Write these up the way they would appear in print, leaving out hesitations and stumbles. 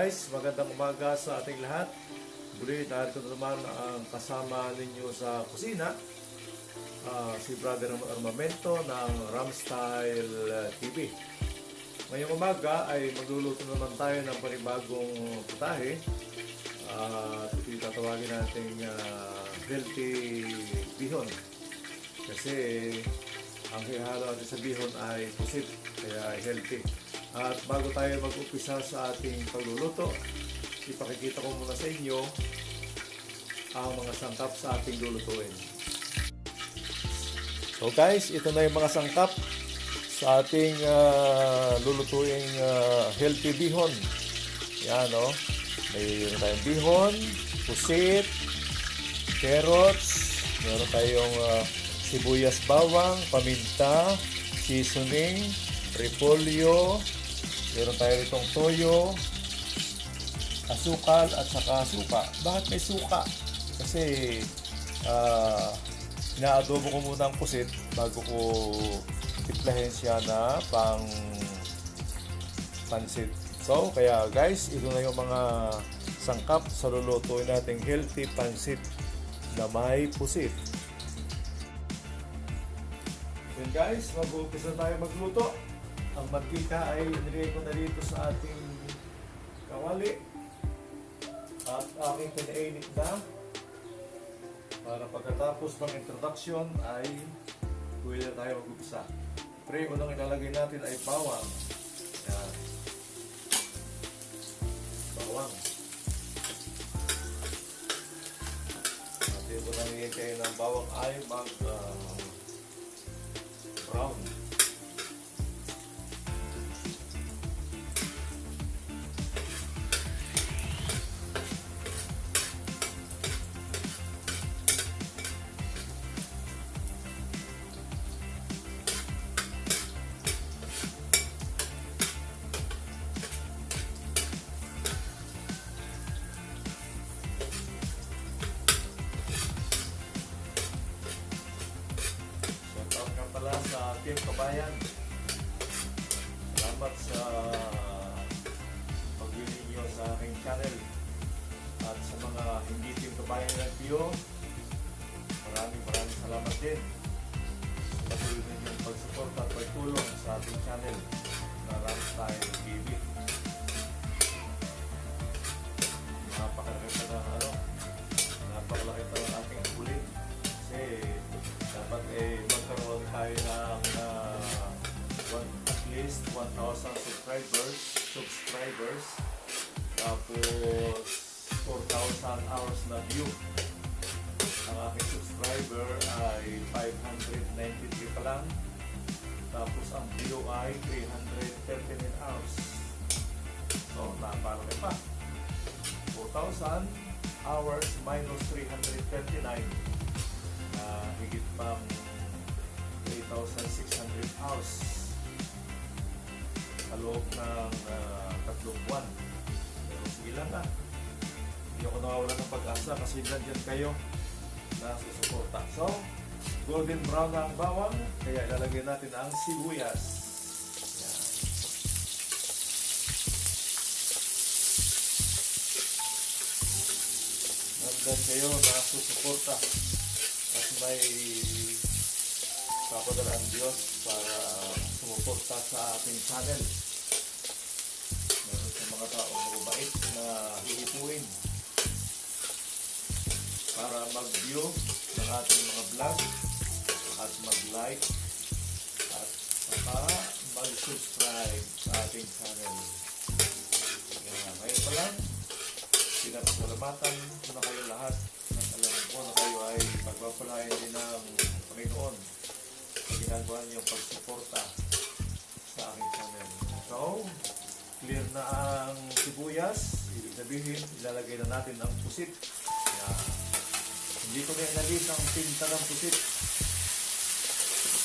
guys, magandang umaga sa ating lahat. Muli, narito na naman ang kasama ninyo sa kusina, si Brother Armamento ng Ramstyle TV. Ngayong umaga ay magluluto naman tayo ng panibagong putahe. Ito yung tatawagin nating healthy bihon. Kasi ang hihalo natin sa bihon ay pusit, kaya healthy. At bago tayo mag-upisa sa ating pagluluto, ipakikita ko muna sa inyo ang mga sangkap sa ating lulutuin. So guys, ito na yung mga sangkap sa ating lulutuing healthy bihon. Yan o. May tayong bihon, pusit, carrots, meron tayong sibuyas bawang, paminta, seasoning, repolyo, meron tayo itong toyo, asukal at saka suka. Bakit may suka? Kasi inaadobo ko muna ang pusit bago ko tiplahin siya na pang pansit. So, kaya guys, ito na yung mga sangkap sa lulutuin nating healthy pansit na may pusit. Then guys, mag-uumpisa tayo magluto. Ang mantika ay nilagay ko na dito sa ating kawali at aking pinainit na para pagkatapos ng introduction ay pwede tayo mag-umpisa. Pre, unang ilalagay natin ay bawang. Yan. Bawang. At ito na nilagay ng bawang ay brown. Sa aking kabayan, salamat sa pag-viewing nyo sa aking channel, at sa mga hindi team kabayan ng Pio, maraming salamat din sa patuloy ninyong pag-support at pagtulong sa ating channel na Ramstyle TV. Napakalaki pa ng ating ulit kasi dapat magkaroon tayo ng at least 1,000 subscribers, tapos 4,000 hours na view. Ang aking subscriber ay 593 pa lang, tapos ang view ay 339 hours. So naparami pa, 4,000 hours minus 339, higit pang 3,600 hours sa loob ng 3 buwan. Pero sige lang na, hindi ako nawawala ng pag-asa kasi nandiyan kayo na susuporta. So, golden brown na ang bawang, kaya ilalagay natin ang sibuyas. Yan. Nandiyan kayo na susuporta at may papadala ang Diyos para sumuporta sa ating channel. Meron sa mga taong mababait na hihipuin para mag-view ng ating mga vlog at mag-like at saka mag-subscribe sa ating channel. Ngayon pa lang, pinapasalamatan ko na kayo lahat at alam ko na kayo ay pagpapalain din ng Panginoon sa ginagawa niyong pagsuporta sa aking channel. So, clear na ang sibuyas. Ibig sabihin, ilalagay na natin ang pusit. Hindi ko na inalis ang tinta ng pusit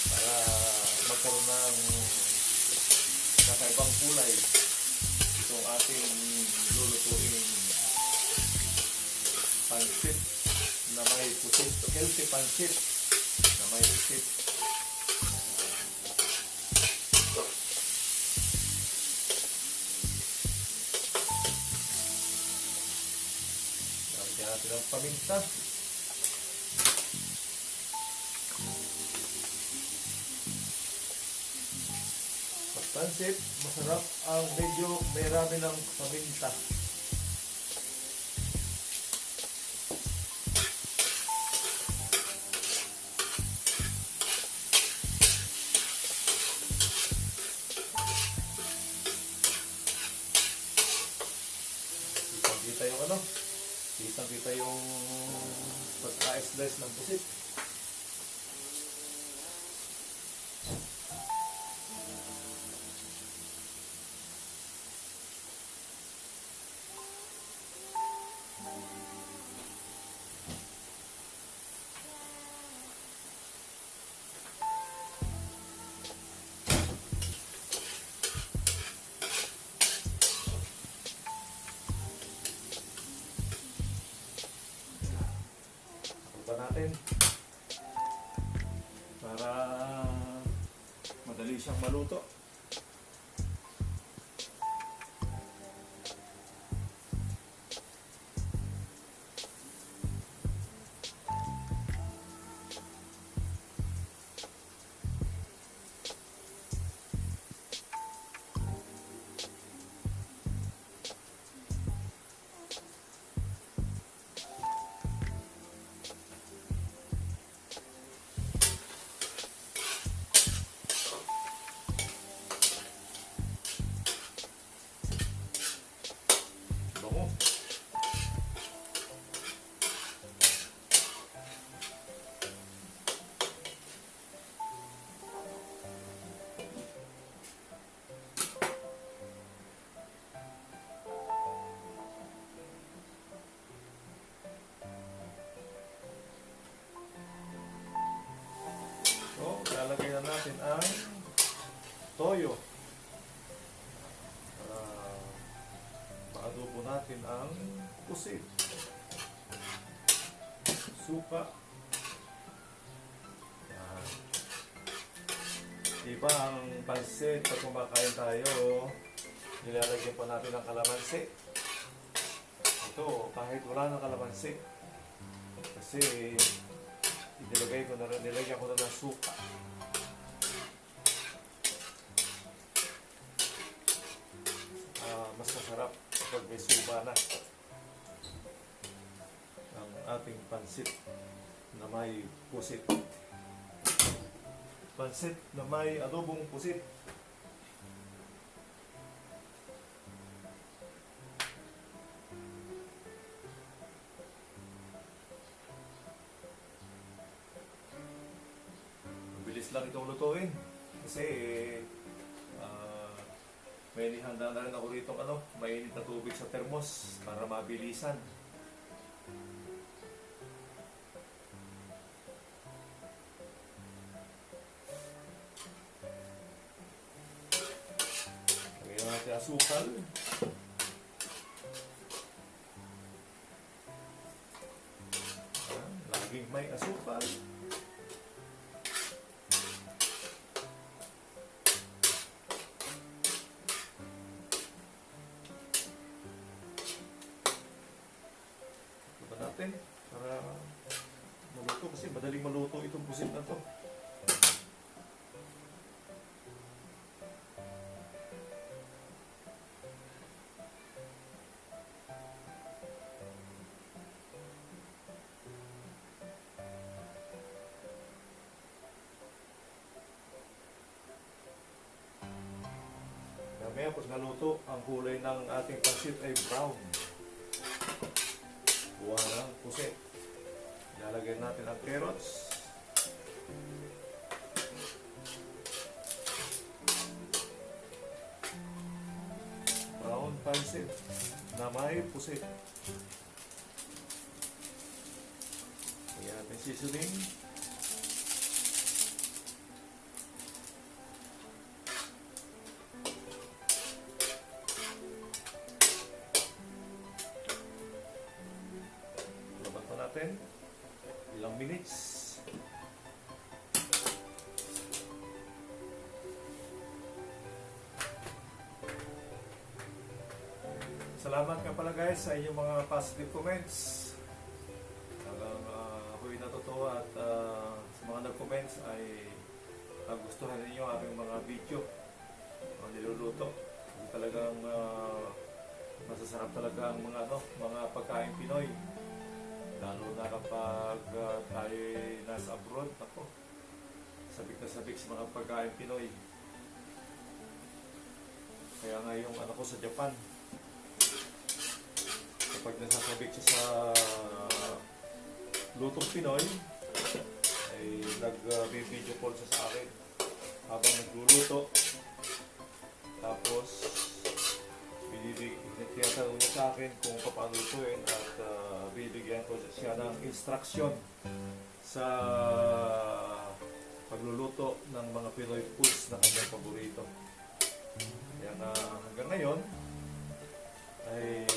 para magkaroon ng kakaibang kulay itong ating lulutuin pansit na may pusit. Healthy pansit na may pusit. Lagyan natin ng paminta. Pansit, masarap ang medyo may rami ng paminta. Kitang-kita yung ano, kitang-kita yung pagka-slice ng pusit. Natin para madali siyang maluto. Bango. So, lalagay na natin ang toyo. Maadobo natin ang pusit. Suka. Yan. Iba ang pansit pag kumakain tayo, nilalagyan pa natin ng kalamansi. Ito, kahit wala ng kalamansi. Kasi nilagyan ko na ng suka. Mas masarap kapag may suka na ang ating pansit na may pusit. Pansit na may adobong pusit. Bilis lang itong lutuin kasi may nihanda na rin ako rito mainit na tubig sa termos para mabilisan. Lagyan natin asukal. Laging may asukal. Natin para maluto kasi madaling maluto itong pusit na to. Mamaya pag naluto, ang kulay ng ating pansit ay brown. Buwan ng pusit. Ilalagay natin ang carrots. Brown pansit na may pusit. Lagyan natin seasoning. Ilang minutes. Salamat nga pala guys sa inyong mga positive comments. Talagang ako'y natutuwa at sa mga nag-comments ay nagustuhan ninyo aking mga video ang niluluto. Kasi talagang masasarap talaga ang mga pagkain Pinoy. Lalo na kapag tayo nasa abroad, ako, sabik na sabik sa mga pagkain Pinoy. Kaya nga yung anak ko sa Japan, kapag nasasabik siya sa lutong Pinoy, ay nag-video call siya sa akin habang nagluluto. Tapos, tinatanong niya sa akin kung paano lutuin at bibigyan ko siya ng instruction sa pagluluto ng mga Pinoy foods na kanyang paborito. Kaya na hanggang ngayon ay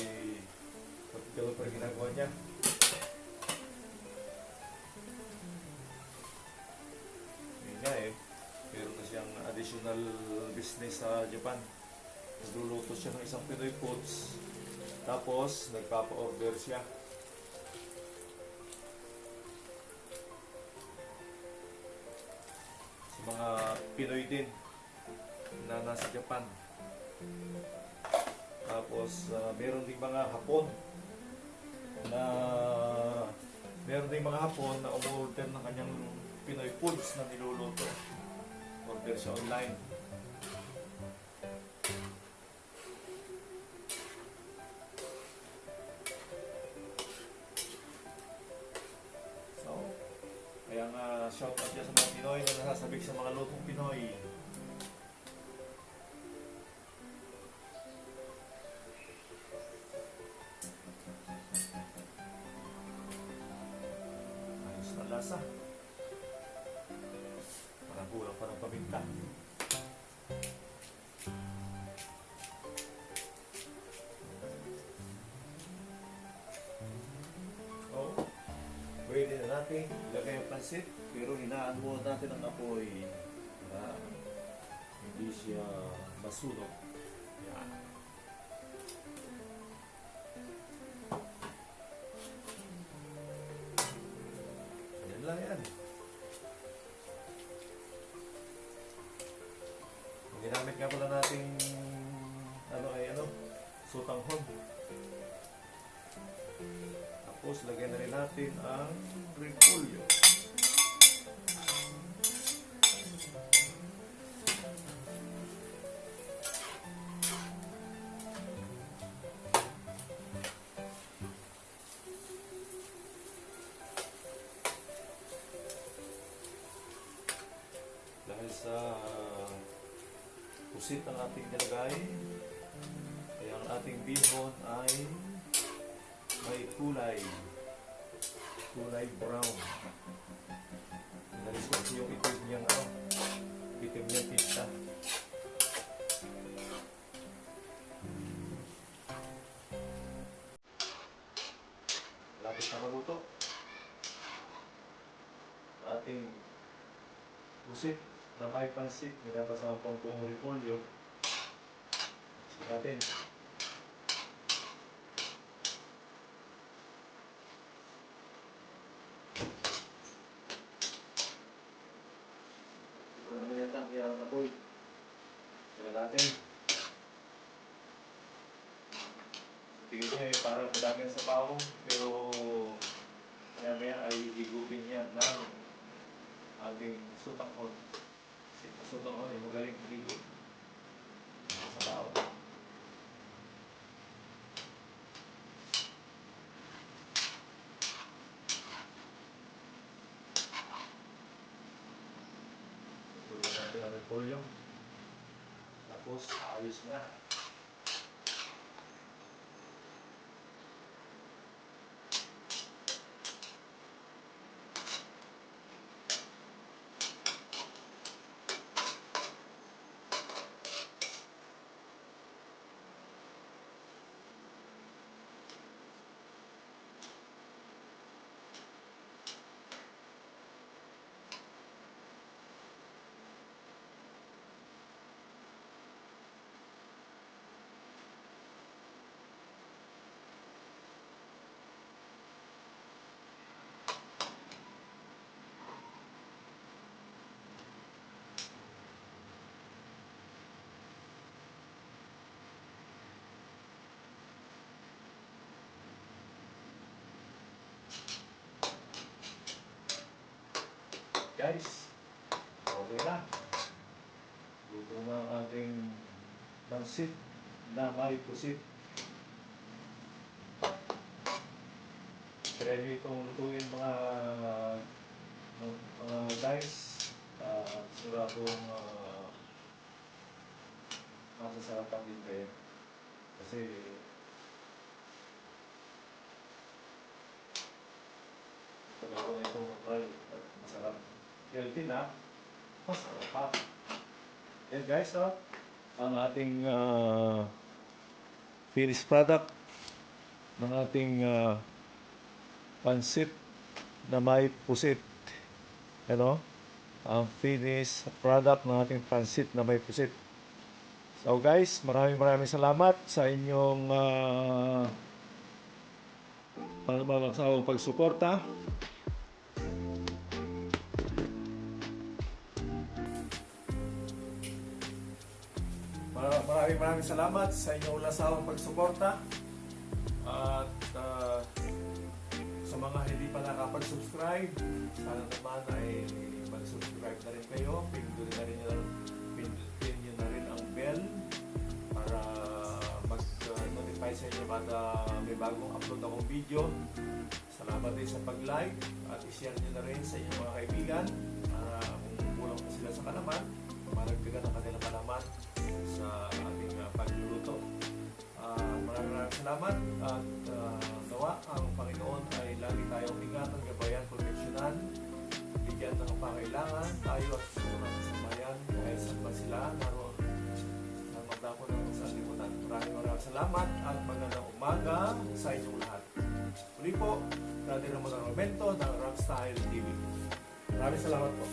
pagkakaroon pa rin ginagawa niya. Yun nga meron na siyang additional business sa Japan. Nagluluto siya ng isang Pinoy foods, tapos nagpapa-order siya. Sa mga Pinoy din na nasa Japan. Tapos meron ding mga Hapon na umorder ng kanyang Pinoy foods na niluluto. Order siya online. So, kaya nga shout out dyan sa mga Pinoy na nasasabik sa mga lutong Pinoy. Ayos na lasa. Parang kulang pa ng paminta. Pwede na natin ilagay ang pansit, pero hinaan mo natin ang apoy para hindi siya masunog. Yan. Yan lang yan. Ang ginamit nga pala natin sutanghon. Tapos lagyan na rin natin ang repolyo. Dahil sa pusit ang ating nilagay, kaya ang ating bihon ay may kulay brown. Nalis ko yung itim niyang tinta. Lapit na maluto ating pusit na may pansit, nilapasama pang buong repolyo. Natin ang apoy. Tignan natin. Tingin niya parang madami ang sabaw, pero maya ay higupin niya ng ating sutanghon. Kasi sutanghon ay magaling higupin ang sabaw. Tulad natin ang repolyo. Tapos ayos na. Guys, okay na. Luto na ang ating pansit na may pusit. Try nyo itong lutuin mga guys. Siguradong masasarapan din kayo. Kasi pag ako na itong try, masarap. Healthy na, masarap pa. Yan guys, ang ating finished product ng ating pansit na may pusit. Ano? Ang finished product ng ating pansit na may pusit. So guys, maraming salamat sa inyong pagsuporta. Maraming salamat sa inyong walang sawang pagsuporta. At sa mga hindi pa nakapag-subscribe, sana naman ay mag-subscribe na rin kayo. Pindutin nyo na rin ang bell para mag-notify sa inyo kada may bagong upload akong video. Salamat din sa pag-like at i-share nyo na rin sa inyong mga kaibigan para kung kulang pa sila sa kalaman, maragdagan ang kanilang kalaman sa ating pagluluto. Maraming salamat at nawa ang Panginoon ay lagi tayong ingatan, gabayan, proteksyonan, bigyan ng pangailangan tayo at sumunod sa samayan kahit saan ba sila naroon na magdako ng sa limutan. Maraming salamat at magandang umaga sa inyong lahat. Muli po, Brother Ramon Armamento ng Ramstyle TV. Maraming salamat po.